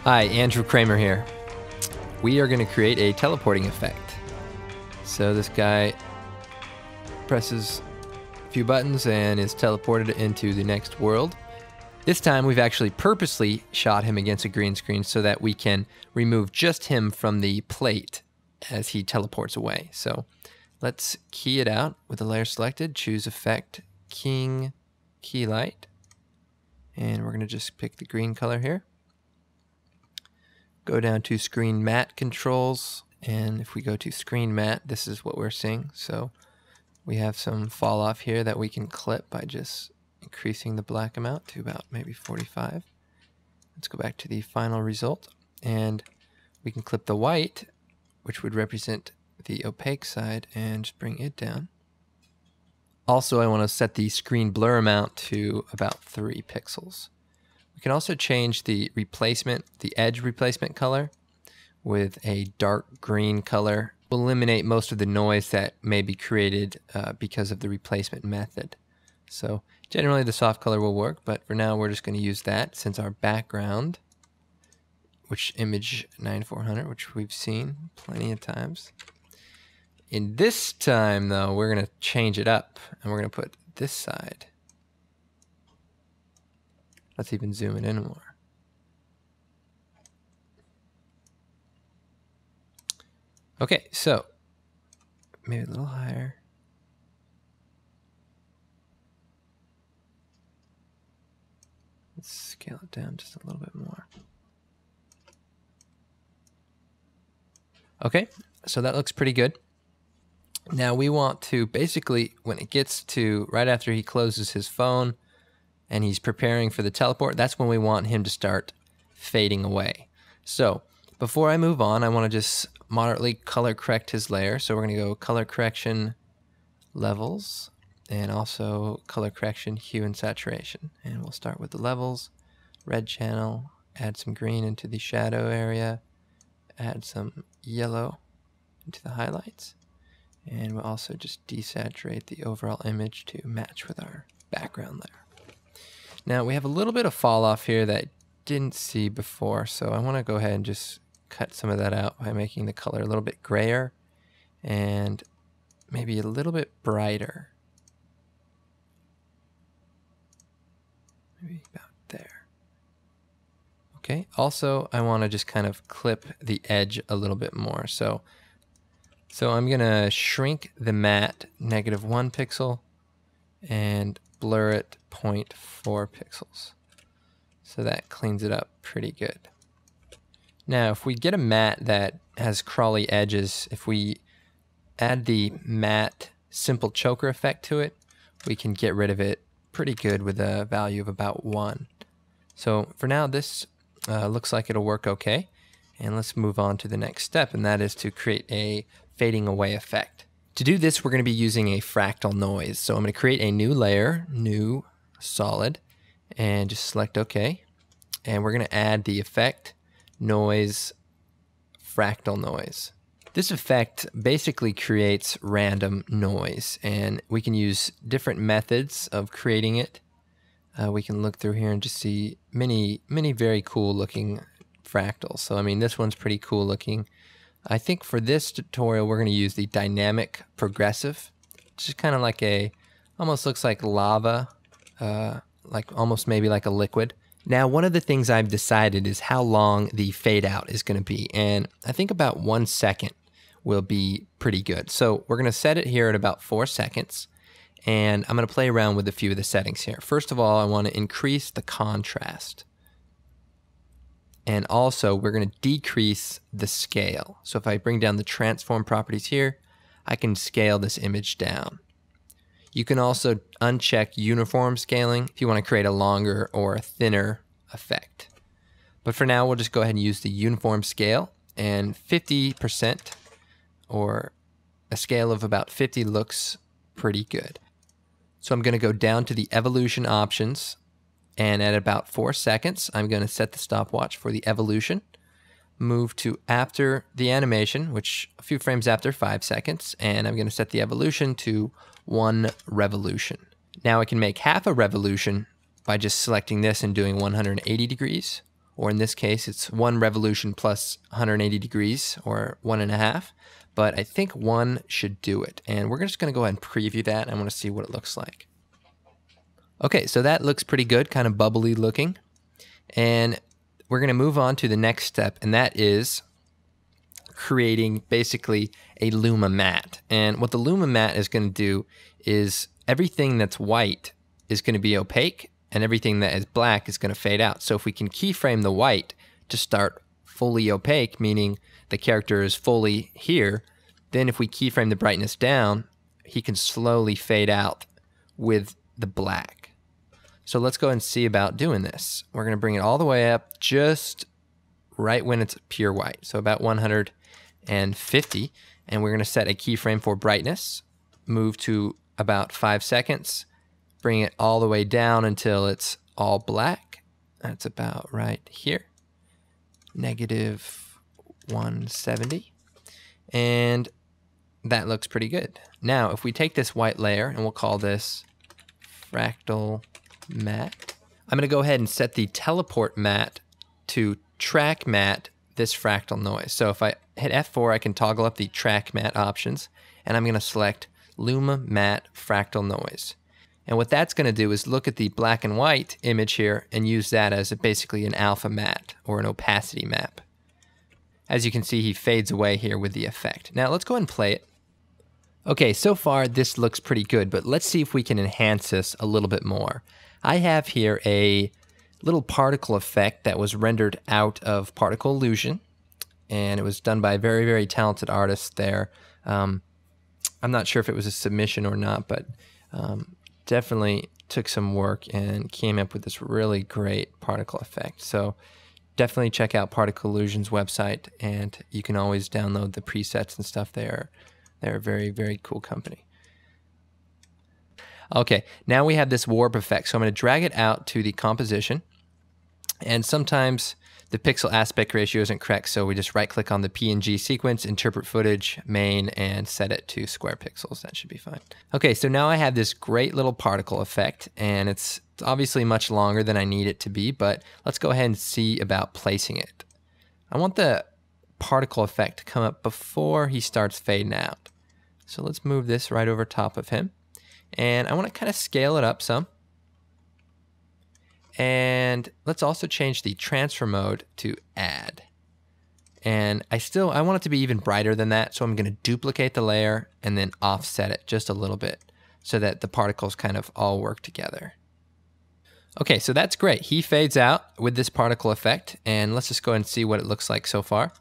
Hi, Andrew Kramer here. We are going to create a teleporting effect. So this guy presses a few buttons and is teleported into the next world. This time we've actually purposely shot him against a green screen so that we can remove just him from the plate as he teleports away. So let's key it out with the layer selected, choose Effect, Keying, Key Light, and we're going to just pick the green color here. Go down to Screen Matte Controls, and if we go to Screen Matte, this is what we're seeing. So we have some fall off here that we can clip by just increasing the black amount to about maybe 45. Let's go back to the final result, and we can clip the white, which would represent the opaque side, and just bring it down. Also, I want to set the screen blur amount to about 3 pixels. We can also change the replacement, the edge replacement color with a dark green color. We'll eliminate most of the noise that may be created because of the replacement method. So generally the soft color will work, but for now we're just going to use that since our background, which image 9400, which we've seen plenty of times. In this time though, we're going to change it up and we're going to put this side. Let's even zoom it in more. Okay, so maybe a little higher. Let's scale it down just a little bit more. Okay, so that looks pretty good. Now we want to basically, when it gets to right after he closes his phone, and he's preparing for the teleport, that's when we want him to start fading away. So before I move on, I want to just moderately color correct his layer. So we're going to go color correction levels and also color correction hue and saturation. And we'll start with the levels, red channel, add some green into the shadow area, add some yellow into the highlights. And we'll also just desaturate the overall image to match with our background layer. Now we have a little bit of fall off here that I didn't see before, so I want to go ahead and just cut some of that out by making the color a little bit grayer and maybe a little bit brighter. Maybe about there. Okay, also I want to just kind of clip the edge a little bit more. So I'm going to shrink the matte -1 pixel and blur it 0.4 pixels. So that cleans it up pretty good. Now, if we get a matte that has crawly edges, if we add the matte simple choker effect to it, we can get rid of it pretty good with a value of about 1. So for now, this looks like it'll work okay. And let's move on to the next step, and that is to create a fading away effect. To do this, we're going to be using a fractal noise. So I'm going to create a new layer, new solid, and just select OK. And we're going to add the effect noise, fractal noise. This effect basically creates random noise, and we can use different methods of creating it. We can look through here and just see many very cool looking fractals. So I mean, this one's pretty cool looking. I think for this tutorial, we're going to use the dynamic progressive, which is kind of like almost looks like lava, like almost maybe like a liquid. Now, one of the things I've decided is how long the fade out is going to be. And I think about 1 second will be pretty good. So we're going to set it here at about 4 seconds. And I'm going to play around with a few of the settings here. First of all, I want to increase the contrast. And also, we're going to decrease the scale. So if I bring down the transform properties here, I can scale this image down. You can also uncheck uniform scaling if you want to create a longer or a thinner effect. But for now, we'll just go ahead and use the uniform scale. And 50% or a scale of about 50 looks pretty good. So I'm going to go down to the evolution options. And at about 4 seconds, I'm going to set the stopwatch for the evolution. Move to after the animation, which a few frames after 5 seconds. And I'm going to set the evolution to 1 revolution. Now I can make half a revolution by just selecting this and doing 180 degrees. or in this case, it's 1 revolution plus 180 degrees, or 1.5. But I think 1 should do it. And we're just going to go ahead and preview that. I want to see what it looks like. Okay, so that looks pretty good, kind of bubbly looking. And we're going to move on to the next step, and that is creating basically a Luma matte. And what the Luma matte is going to do is everything that's white is going to be opaque, and everything that is black is going to fade out. So if we can keyframe the white to start fully opaque, meaning the character is fully here, then if we keyframe the brightness down, he can slowly fade out with the black. So let's go ahead and see about doing this. We're going to bring it all the way up just right when it's pure white, so about 150, and we're going to set a keyframe for brightness, move to about 5 seconds, bring it all the way down until it's all black. That's about right here, negative 170, and that looks pretty good. Now, if we take this white layer, and we'll call this fractal matte, I'm going to go ahead and set the teleport matte to track matte this fractal noise. So if I hit F4, I can toggle up the track matte options, and I'm going to select Luma matte fractal noise. And what that's going to do is look at the black and white image here and use that as basically an alpha matte or an opacity map. As you can see, he fades away here with the effect. Now let's go ahead and play it. Okay, so far this looks pretty good, but let's see if we can enhance this a little bit more. I have here a little particle effect that was rendered out of particle illusion, and it was done by a very, very talented artist there. I'm not sure if it was a submission or not, but definitely took some work and came up with this really great particle effect. So definitely check out Particle Illusion's website, and you can always download the presets and stuff there. They're a very, very cool company. Okay, now we have this warp effect. So I'm going to drag it out to the composition. And sometimes the pixel aspect ratio isn't correct, so we just right-click on the PNG sequence, interpret footage, main, and set it to square pixels. That should be fine. Okay, so now I have this great little particle effect, and it's obviously much longer than I need it to be, but let's go ahead and see about placing it. I want the particle effect to come up before he starts fading out. So let's move this right over top of him. And I want to kind of scale it up some. And let's also change the transfer mode to add. And I want it to be even brighter than that, so I'm going to duplicate the layer and then offset it just a little bit so that the particles kind of all work together. Okay, so that's great. He fades out with this particle effect, and let's just go ahead and see what it looks like so far.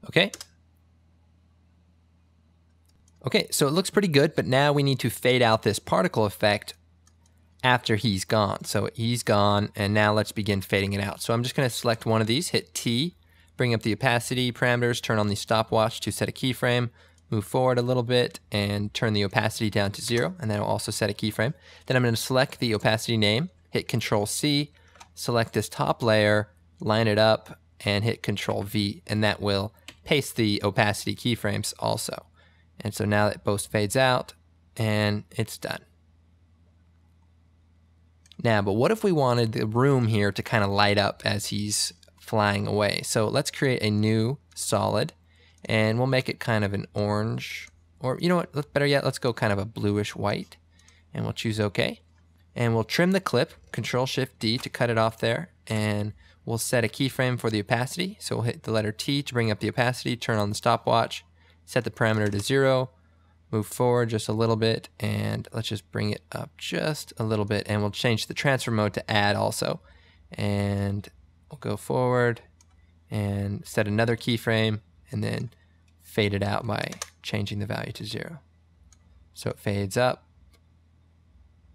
Okay. Okay, so it looks pretty good, but now we need to fade out this particle effect after he's gone. So he's gone, and now let's begin fading it out. So I'm just going to select one of these, hit T, bring up the opacity parameters, turn on the stopwatch to set a keyframe, move forward a little bit, and turn the opacity down to 0, and that will also set a keyframe. Then I'm going to select the opacity name, hit Control C, select this top layer, line it up, and hit Control V, and that will paste the opacity keyframes also. And so now it both fades out, and it's done. Now, but what if we wanted the room here to kind of light up as he's flying away? So let's create a new solid, and we'll make it kind of an orange, or you know what, better yet, let's go kind of a bluish white, and we'll choose OK. And we'll trim the clip, Control-Shift-D to cut it off there, and we'll set a keyframe for the opacity. So we'll hit the letter T to bring up the opacity, turn on the stopwatch, set the parameter to 0, move forward just a little bit, and let's just bring it up just a little bit, and we'll change the transfer mode to add also. And we'll go forward and set another keyframe, and then fade it out by changing the value to 0. So it fades up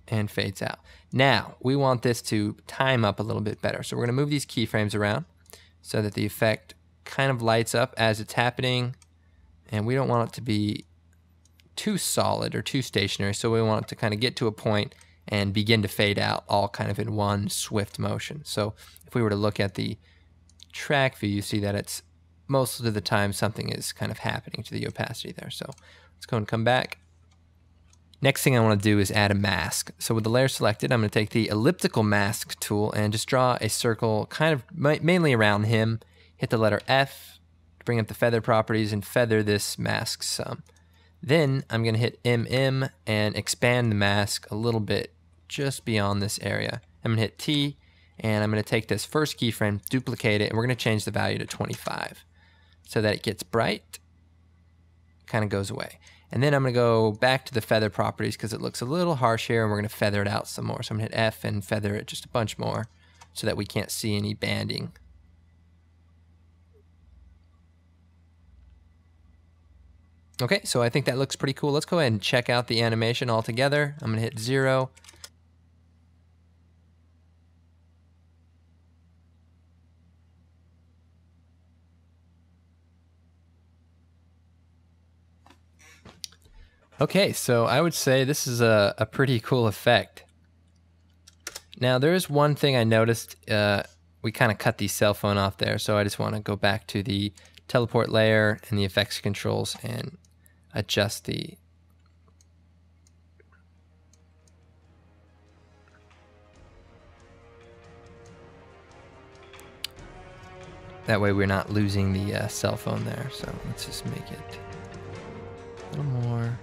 and fades out. Now, we want this to time up a little bit better. So we're going to move these keyframes around so that the effect kind of lights up as it's happening, and we don't want it to be too solid or too stationary, so we want it to kind of get to a point and begin to fade out all kind of in one swift motion. So if we were to look at the track view, you see that it's most of the time something is kind of happening to the opacity there. So let's go and come back. Next thing I want to do is add a mask. So with the layer selected, I'm going to take the elliptical mask tool and just draw a circle kind of mainly around him. Hit the letter F, bring up the feather properties and feather this mask some. Then I'm going to hit MM and expand the mask a little bit just beyond this area. I'm going to hit T and I'm going to take this first keyframe, duplicate it, and we're going to change the value to 25 so that it gets bright, kind of goes away. And then I'm going to go back to the feather properties because it looks a little harsh here, and we're going to feather it out some more. So I'm going to hit F and feather it just a bunch more so that we can't see any banding. Okay, so I think that looks pretty cool. Let's go ahead and check out the animation all together. I'm going to hit 0. Okay, so I would say this is a pretty cool effect. Now there is one thing I noticed. We kind of cut the cell phone off there, so I just want to go back to the teleport layer and the effects controls and adjust the that way we're not losing the cell phone there. So let's just make it a little more.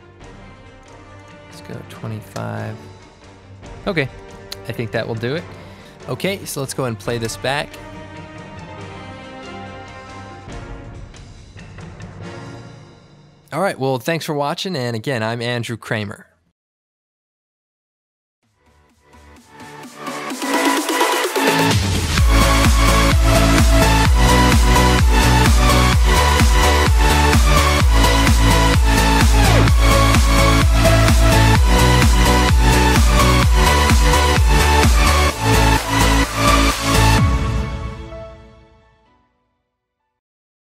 Let's go 25. Okay, I think that will do it. Okay, so let's go ahead and play this back. All right, well, thanks for watching. And again, I'm Andrew Kramer.